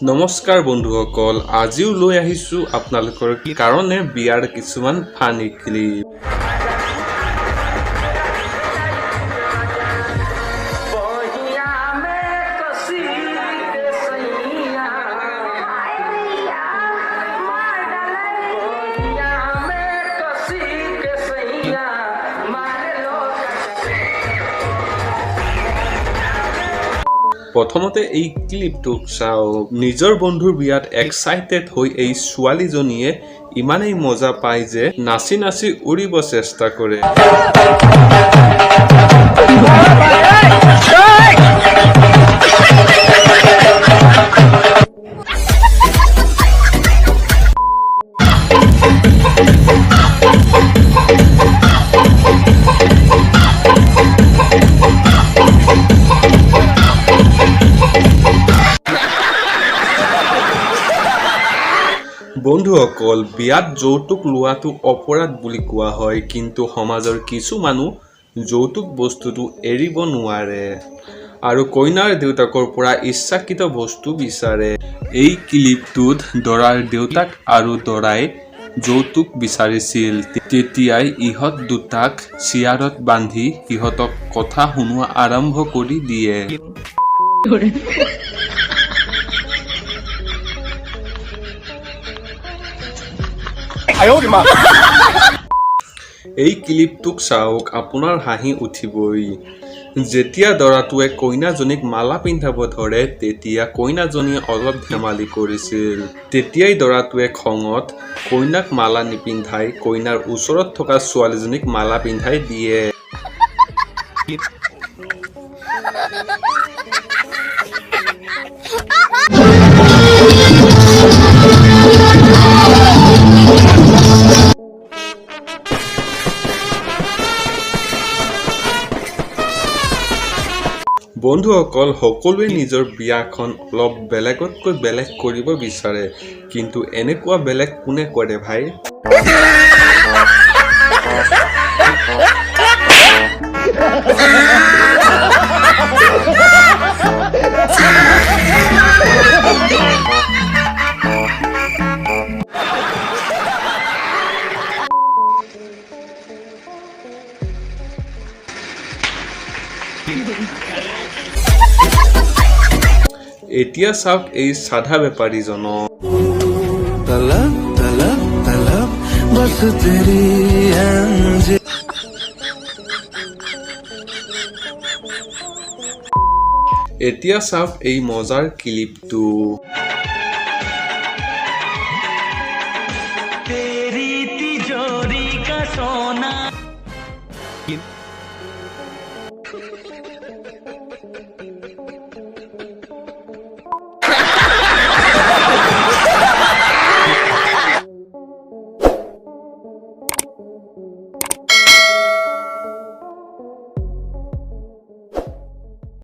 নমস্কাৰ বন্ধুসকল, আজিও লৈ আহিছো আপোনালোকৰ কাৰণে বিয়াৰ কিছুমান ফানি ক্লিপ। প্ৰথমতে এই ক্লিপটোক চাও। নিজৰ বন্ধুৰ বিয়াত এক্সাইটেড হৈ এই ছোৱালীজনীয়ে ইমানেই মজা পায় যে নাচি নাচি উৰিব চেষ্টা কৰে। বন্ধুসকল, বিয়াত যৌতুক লোৱাটো অপৰাধ বুলি কোৱা হয়, কিন্তু সমাজৰ কিছু মানুহ যৌতুক বস্তুটো এৰিব নোৱাৰে আৰু কইনাৰ দেউতাকৰ পৰা ইচ্ছাকৃত বস্তু বিচাৰে। এই ক্লিপটোত দৰাৰ দেউতাক আৰু দৰাই যৌতুক বিচাৰিছিল। তেতিয়াই ইহঁত দুটাক চিয়াৰত বান্ধি ইহঁতক কথা শুনোৱা আৰম্ভ কৰি দিয়ে। এই ক্লিপটোক চাওক, আপোনাৰ হাঁহি উঠিবই। যেতিয়া দৰাটোৱে কইনাজনীক মালা পিন্ধাব ধৰে তেতিয়া কইনাজনীয়ে অলপ ধেমালি কৰিছিল। তেতিয়াই দৰাটোৱে খঙত কইনাক মালা নিপিন্ধাই কইনাৰ ওচৰত থকা ছোৱালীজনীক মালা পিন্ধাই দিয়ে। বন্ধুসকল, সকলোৱে নিজৰ বিয়াখন অলপ বেলেগতকৈ বেলেগ কৰিব বিচাৰে, কিন্তু এনেকুৱা বেলেগ কোনে কৰে ভাই? এতিয়া চাওক এই সাধা বেপাৰীজনক। এতিয়া চাওক এই মজাৰ ক্লিপটো।